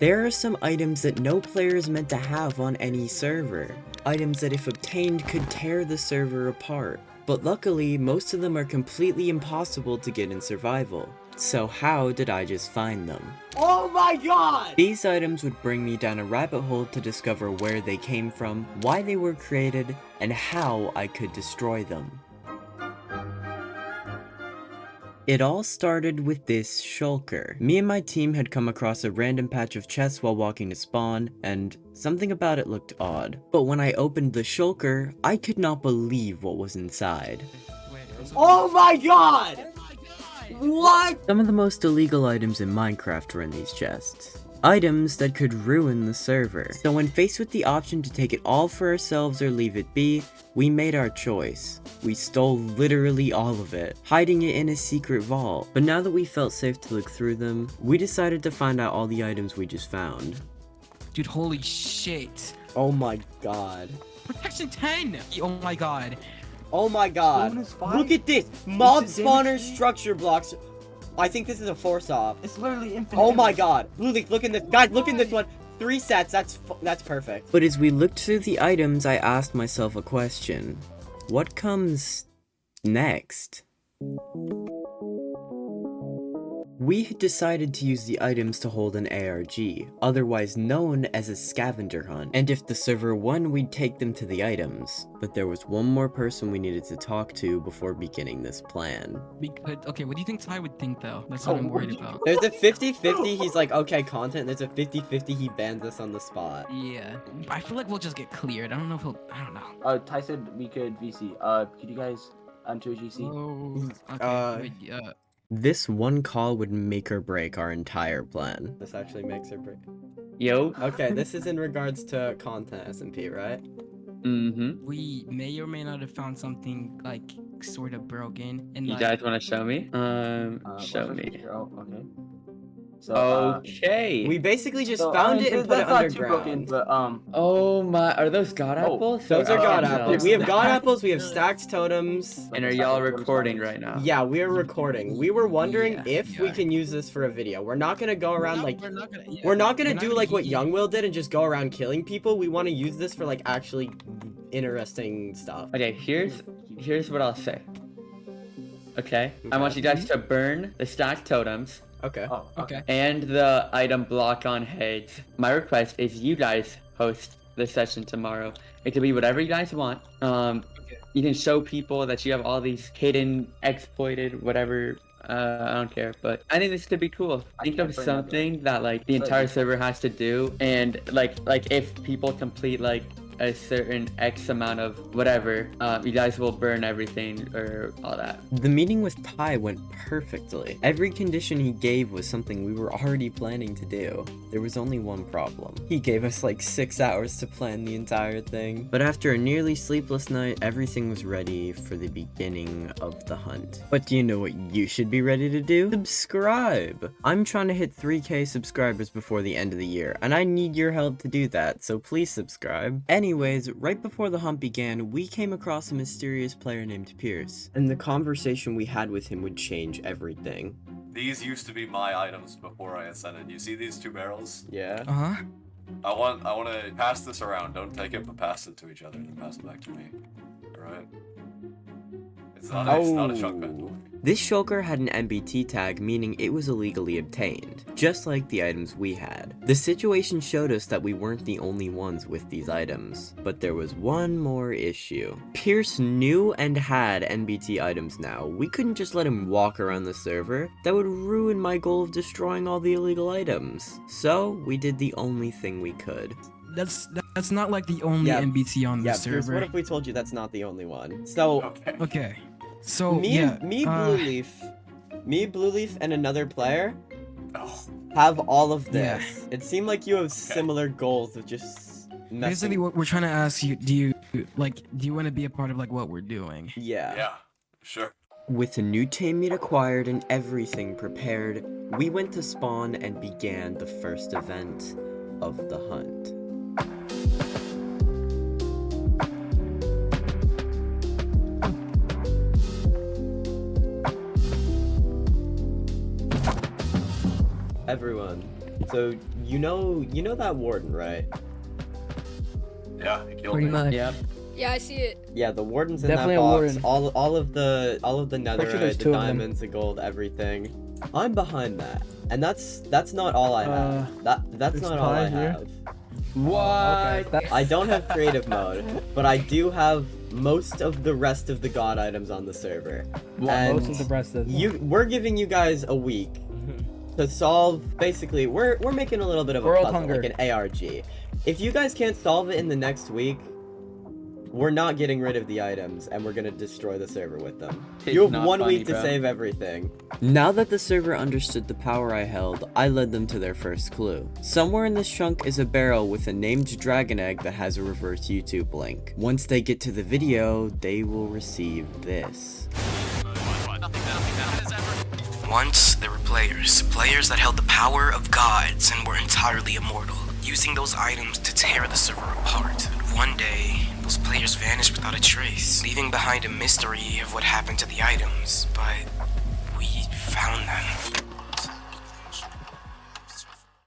There are some items that no player is meant to have on any server. Items that if obtained could tear the server apart. But luckily, most of them are completely impossible to get in survival. So how did I just find them? Oh my god! These items would bring me down a rabbit hole to discover where they came from, why they were created, and how I could destroy them. It all started with this shulker. Me and my team had come across a random patch of chests while walking to spawn, and something about it looked odd. But when I opened the shulker, I could not believe what was inside. Oh my god! What? Some of the most illegal items in Minecraft were in these chests. Items that could ruin the server. So when faced with the option to take it all for ourselves or leave it be, we made our choice. We stole literally all of it, hiding it in a secret vault. But now that we felt safe to look through them, we decided to find out all the items we just found. Dude, holy shit. Oh my god. Protection 10! Oh my god. Oh my god. Look at this! Mob spawner structure blocks. I think this is a force-off. It's literally infinite. Oh my god. Look in this. Guys, look in this one. 3 sets. That's perfect. But as we looked through the items, I asked myself a question. What comes next? We had decided to use the items to hold an ARG, otherwise known as a scavenger hunt, and if the server won, we'd take them to the items. But there was one more person we needed to talk to before beginning this plan. Okay, what do you think Ty would think though? That's what I'm worried about. There's a 50-50, he's like, okay, content. There's a 50-50, he bans us on the spot. Yeah, I feel like we'll just get cleared. I don't know if I don't know. Ty said we could VC. Could you guys enter GC? Oh, okay. Wait, This one call would make or break our entire plan. This actually makes or break. Yo. Okay, this is in regards to content SMP, right? Mm-hmm. we may or may not have found something like sort of broken. And You like, guys want to show me? Show me. Oh, okay. So, Okay. We basically just so, found I mean, it and put that's it not underground. too broken, but Oh my, are those god apples? Those are god Oh, apples. no. We have god apples, we have stacked totems. And are y'all recording right now? Yeah, we are recording. We were wondering Yeah, if we yeah. can use this for a video. We're not gonna go around like we're not do gonna like what keep- Young Will did and just go around killing people. We want to use this for like actually interesting stuff. Okay, here's what I'll say. Okay, I want you guys to burn the stacked totems Okay. Oh, Okay. and the item block on heads. My request is you guys host the session tomorrow. It could be whatever you guys want. You can show people that you have all these hidden, exploited, whatever. I don't care, but I think this could be cool. Think of something that like the entire server has to do, and like if people complete like a certain X amount of whatever, you guys will burn everything or all that. The meeting with Ty went perfectly. Every condition he gave was something we were already planning to do. There was only one problem. He gave us like 6 hours to plan the entire thing. But after a nearly sleepless night, everything was ready for the beginning of the hunt. But do you know what you should be ready to do? Subscribe! I'm trying to hit 3K subscribers before the end of the year, and I need your help to do that, so please subscribe. Anyways, right before the hunt began, we came across a mysterious player named Pierce, and the conversation we had with him would change everything. These used to be my items before I ascended. You see these 2 barrels? Yeah. Uh-huh. I want to pass this around. Don't take it, but pass it to each other and pass it back to me. Alright? It's not a shotgun. This shulker had an MBT tag, meaning it was illegally obtained, just like the items we had. The situation showed us that we weren't the only ones with these items, but there was one more issue. Pierce knew and had NBT items now. We couldn't just let him walk around the server. That would ruin my goal of destroying all the illegal items. So, we did the only thing we could. That's not like the only Yeah. NBT on the Yeah, Pierce, server. what if we told you that's not the only one? So, Okay. Okay. So me, yeah, Blue Leaf, and another player Oh. have all of Yeah. this. It seemed like you have similar goals of just basically messing. what we're trying to ask you, do you want to be a part of like what we're doing? Yeah. Yeah. Sure. With a new teammate acquired and everything prepared, we went to spawn and began the first event of the hunt. Everyone, So you know that warden, right? Yeah, he killed Pretty me. much. Yep. Yeah, I see it. Yeah, the warden's in Definitely that a box. warden. All of the Pretty sure netherite, there's the two of them. diamonds, the gold, everything. I'm behind that, and that's not all I have. That's there's not all I pie here. have. What? I don't have creative mode, but I do have most of the rest of the god items on the server. And Most of the rest of we're giving you guys a week to solve. Basically, we're making a little bit of a World puzzle, hunger. like an ARG. If you guys can't solve it in the next week, we're not getting rid of the items, and we're gonna destroy the server with them. It's You have not 1 funny, week to bro. save everything. Now that the server understood the power I held, I led them to their first clue. Somewhere in this chunk is a barrel with a named dragon egg that has a reverse YouTube link. Once they get to the video, they will receive this. Once there were players that held the power of gods and were entirely immortal, using those items to tear the server apart. One day, those players vanished without a trace, leaving behind a mystery of what happened to the items, but we found them.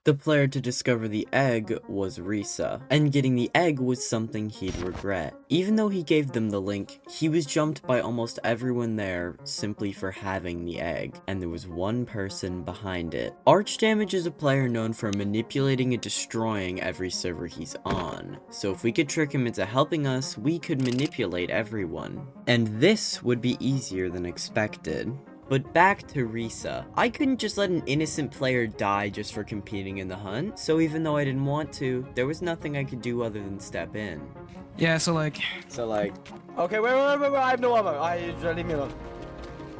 The player to discover the egg was Risa, and getting the egg was something he'd regret. Even though he gave them the link, he was jumped by almost everyone there simply for having the egg, and there was one person behind it. Archdamage is a player known for manipulating and destroying every server he's on, so if we could trick him into helping us, we could manipulate everyone. And this would be easier than expected. But back to Risa. I couldn't just let an innocent player die just for competing in the hunt, so even though I didn't want to, there was nothing I could do other than step in. Yeah, so like, Okay, wait, I have no ammo. Leave me alone.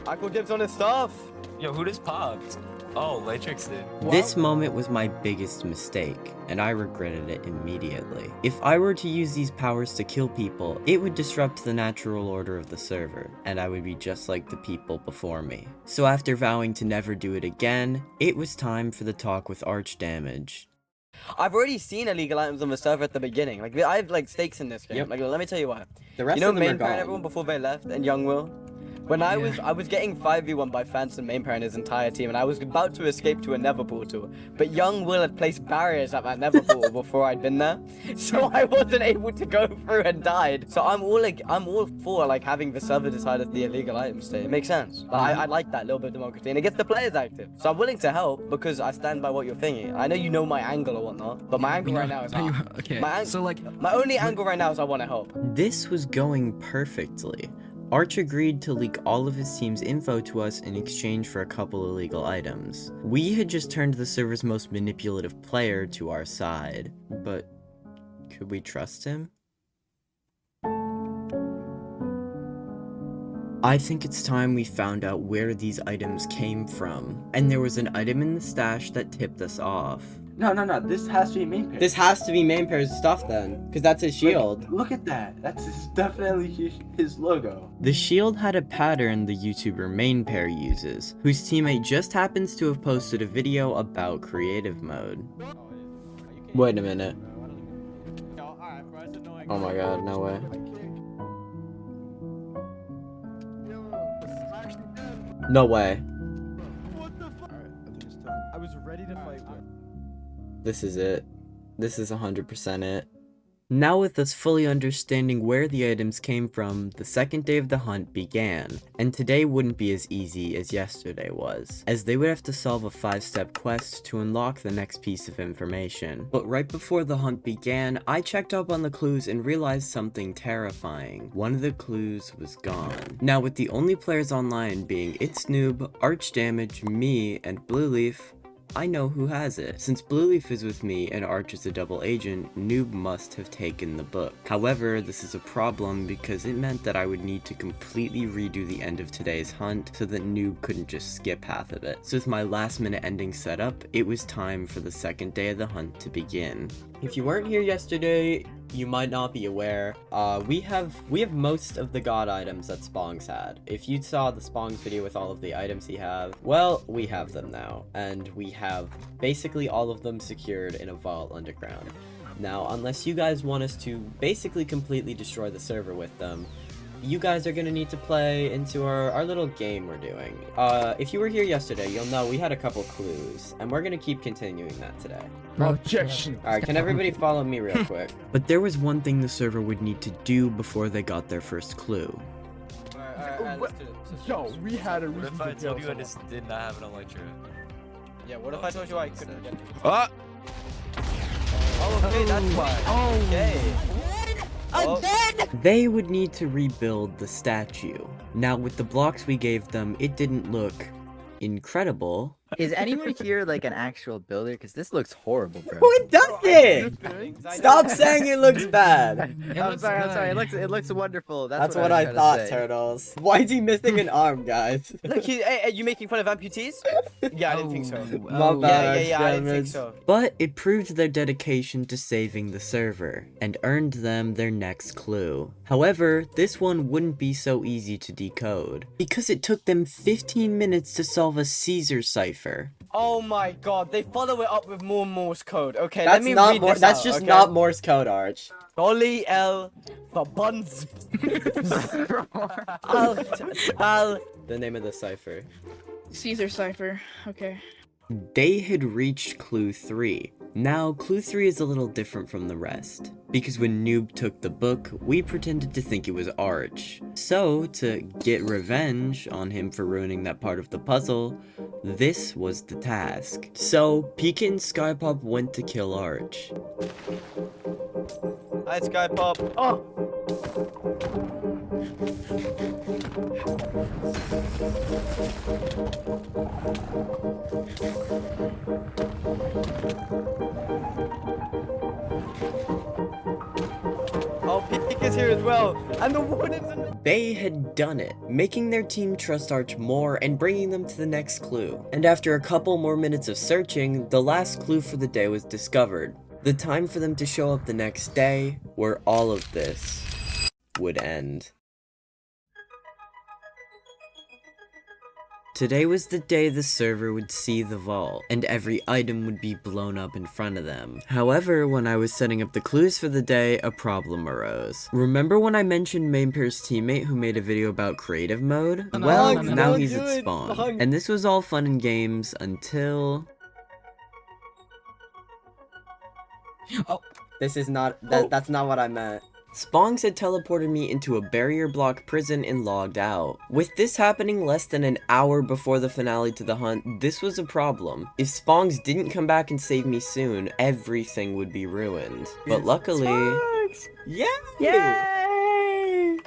I could dibs on his stuff. Yo, who just popped? Oh, Latrix did. This moment was my biggest mistake, and I regretted it immediately. If I were to use these powers to kill people, it would disrupt the natural order of the server, and I would be just like the people before me. So after vowing to never do it again, it was time for the talk with Archdamage. I've already seen illegal items on the server at the beginning. Like, I have like stakes in this game. Yep. Like, let me tell you what. The rest You know of them are main parent gone. everyone before they left and Young Will? When I was getting 5v1 by Fans and main parent his entire team, and I was about to escape to a nether portal, but Young Will had placed barriers at that nether portal before I'd been there, so I wasn't able to go through and died. So I'm all for like having the server decide if the illegal items stay. It makes sense. Like, I like that little bit of democracy, and it gets the players active. So I'm willing to help because I stand by what you're thinking. I know you know my angle or whatnot, but my angle right now is hard. okay, My so like, my only angle right now is I want to help. This was going perfectly. Arch agreed to leak all of his team's info to us in exchange for a couple illegal items. We had just turned the server's most manipulative player to our side, but could we trust him? I think it's time we found out where these items came from, and there was an item in the stash that tipped us off. No. This has to be main pair. This has to be main pair's stuff then, because that's his shield. Look at that. That's definitely his logo. The shield had a pattern the YouTuber main pair uses, whose teammate just happens to have posted a video about creative mode. Wait a minute. Oh my god, no way. No way. I was ready to fight. This is it. This is 100% it. Now with us fully understanding where the items came from, the second day of the hunt began, and today wouldn't be as easy as yesterday was, as they would have to solve a 5-step quest to unlock the next piece of information. But right before the hunt began, I checked up on the clues and realized something terrifying. One of the clues was gone. Now with the only players online being It's Noob, Archdamage, me, and Blueleaf, I know who has it. Since Blueleaf is with me and Arch is a double agent, Noob must have taken the book. However, this is a problem because it meant that I would need to completely redo the end of today's hunt so that Noob couldn't just skip half of it. So with my last minute ending set up, it was time for the second day of the hunt to begin. If you weren't here yesterday, you might not be aware, we have most of the god items that Spong's had. If you saw the Spong's video with all of the items he have, well, we have them now, and we have basically all of them secured in a vault underground. Now, unless you guys want us to basically completely destroy the server with them, you guys are gonna need to play into our little game we're doing. If you were here yesterday, you'll know we had a couple clues, and we're gonna keep continuing that today. Objection. Alright, can everybody follow me real quick? But there was one thing the server would need to do before they got their first clue. Alright, let's do it. Yo, we had a What reason if I to kill told you I someone. just did not have an elytra? Yeah, what if I told you I couldn't get it? Ah! Oh, okay, that's why. Okay. Oh. They would need to rebuild the statue. Now, with the blocks we gave them, it didn't look incredible. Is anyone here like an actual builder? Because this looks horrible, bro. What does it? Stop saying it looks bad. I'm sorry. It looks wonderful. That's what what I was trying thought, to say. Turtles. Why is he missing an arm, guys? Look, hey, are you making fun of amputees? Yeah, I didn't think so. My bad, Yeah, I didn't think dammit. so. But it proved their dedication to saving the server, and earned them their next clue. However, this one wouldn't be so easy to decode, because it took them 15 minutes to solve a Caesar cipher. Oh my god, they follow it up with more Morse code. Okay, That's let me not read Morse. this That's out, just okay? not Morse code, Arch. Dolly L for buns. Al. The name of the cipher. Caesar cipher. Okay. They had reached clue 3. Now, clue 3 is a little different from the rest, because when Noob took the book, we pretended to think it was Arch. So, to get revenge on him for ruining that part of the puzzle, this was the task. So, Pika and Skypop went to kill Arch. Hi, Sky Pop. Oh. Oh, Pika's here as well. And the warden's in the... They had done it, making their team trust Arch more and bringing them to the next clue. And after a couple more minutes of searching, the last clue for the day was discovered. The time for them to show up the next day, where all of this would end. Today was the day the server would see the vault, and every item would be blown up in front of them. However, when I was setting up the clues for the day, a problem arose. Remember when I mentioned Mainpair's teammate who made a video about creative mode? Well, now he's at spawn. And this was all fun and games until... Oh. This is not, that's not what I meant. Spongs had teleported me into a barrier block prison and logged out. With this happening less than an hour before the finale to the hunt, this was a problem. If Spongs didn't come back and save me soon, everything would be ruined. But luckily... Spongs! Yay!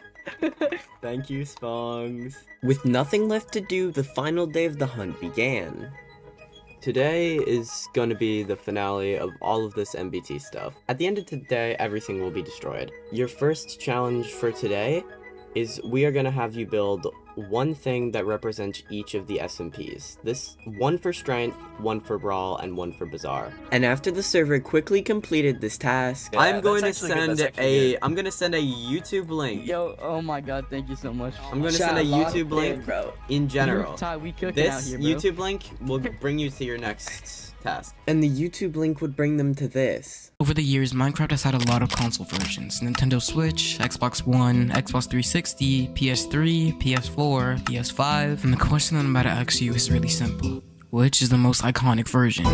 Thank you, Spongs. With nothing left to do, the final day of the hunt began. Today is going to be the finale of all of this MBT stuff. At the end of today, everything will be destroyed. Your first challenge for today is we are going to have you build one thing that represents each of the SMPs. This one for Strength, one for Brawl, and one for Bazaar. And after the server quickly completed this task, Yeah, I'm going to that's actually good, send that's actually good. I'm going to send a YouTube link. Yo, oh my god, thank you so much. I'm going to send a YouTube link bro. in general. Ty, we cooking out This here, bro. YouTube link will bring you to your next task. And the YouTube link would bring them to this. Over the years, Minecraft has had a lot of console versions. Nintendo Switch, Xbox One, Xbox 360, PS3, PS4, PS5. And the question that I'm about to ask you is really simple. Which is the most iconic version?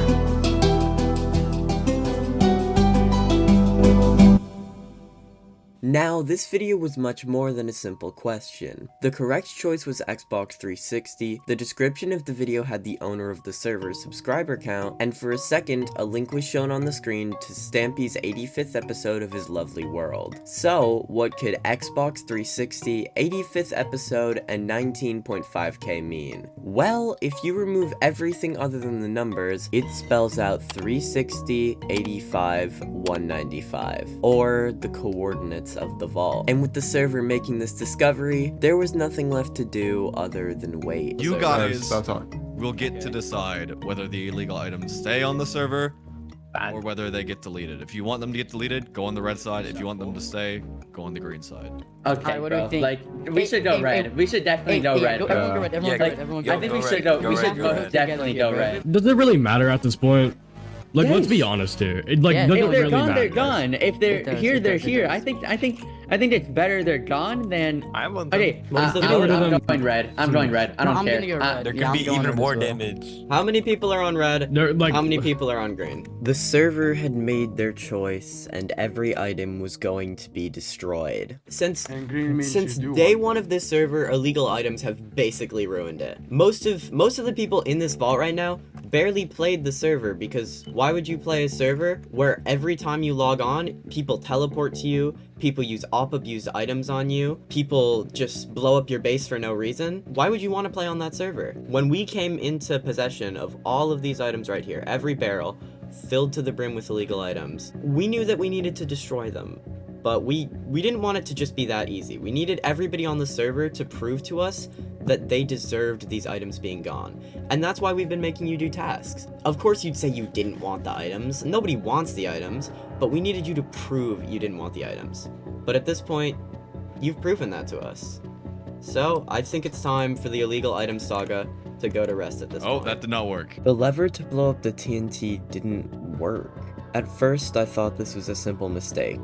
Now, this video was much more than a simple question. The correct choice was Xbox 360, the description of the video had the owner of the server's subscriber count, and for a second, a link was shown on the screen to Stampy's 85th episode of his lovely world. So, what could Xbox 360, 85th episode, and 19.5k mean? Well, if you remove everything other than the numbers, it spells out 360, 85, 195, or the coordinates of the vault. And with the server making this discovery, there was nothing left to do other than wait. You guys will get to decide whether the illegal items stay on the server or whether they get deleted. If you want them to get deleted, go on the red side. If you want them to stay, go on the green side. Okay, what do bro. we think? Like, we should go red. We should definitely go red, Everyone bro. go red, everyone Yeah, go like, red, everyone yo, I think go we red, should go. go We red, should go both red. definitely go red. Does it really matter at this point? Like, let's be honest here. It like Yeah, doesn't If they're really gone, matter. they're gone. If they're It does, here, it they're does, it here. does. I think I think it's better they're gone than. I want them. Okay, What's the I'm vote? going red. I'm going red. I don't I'm care. gonna go red. There Yeah, could I'm be going even red more as well. damage. How many people are on red? They're like How many people are on green? The server had made their choice, and every item was going to be destroyed. Since day one of this server, illegal items have basically ruined it. Most of the people in this vault right now barely played the server, because why would you play a server where every time you log on, people teleport to you, people use op-abused items on you, people just blow up your base for no reason? Why would you want to play on that server? When we came into possession of all of these items right here, every barrel filled to the brim with illegal items, we knew that we needed to destroy them. But we didn't want it to just be that easy. We needed everybody on the server to prove to us that they deserved these items being gone. And that's why we've been making you do tasks. Of course you'd say you didn't want the items. Nobody wants the items, but we needed you to prove you didn't want the items. But at this point, you've proven that to us. So, I think it's time for the illegal item saga to go to rest at this point. Oh, that did not work. The lever to blow up the TNT didn't work. At first, I thought this was a simple mistake.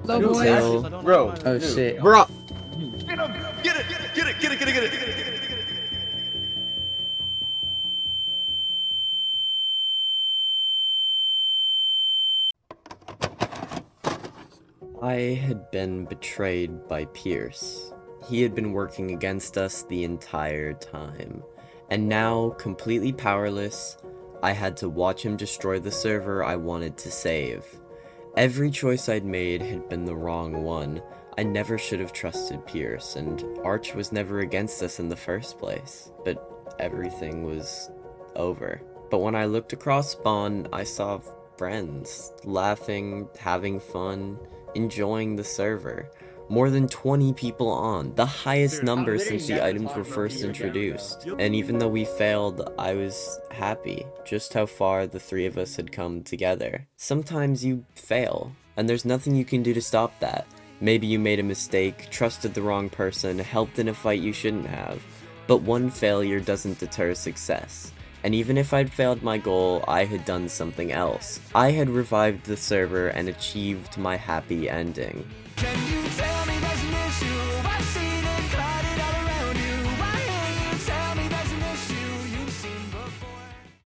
Until... Bro. Oh shit. Bro! Get him! Get it! Get it! Get it! Get it! Get it! I had been betrayed by Pierce. He had been working against us the entire time. And now, completely powerless, I had to watch him destroy the server I wanted to save. Every choice I'd made had been the wrong one. I never should have trusted Pierce, and Arch was never against us in the first place. But everything was over. But when I looked across spawn, I saw friends, laughing, having fun, enjoying the server. More than 20 people on, the highest number since the items were first introduced. And even though we failed, I was happy just how far the three of us had come together. Sometimes you fail, and there's nothing you can do to stop that. Maybe you made a mistake, trusted the wrong person, helped in a fight you shouldn't have. But one failure doesn't deter success. And even if I'd failed my goal, I had done something else. I had revived the server and achieved my happy ending. Can you tell?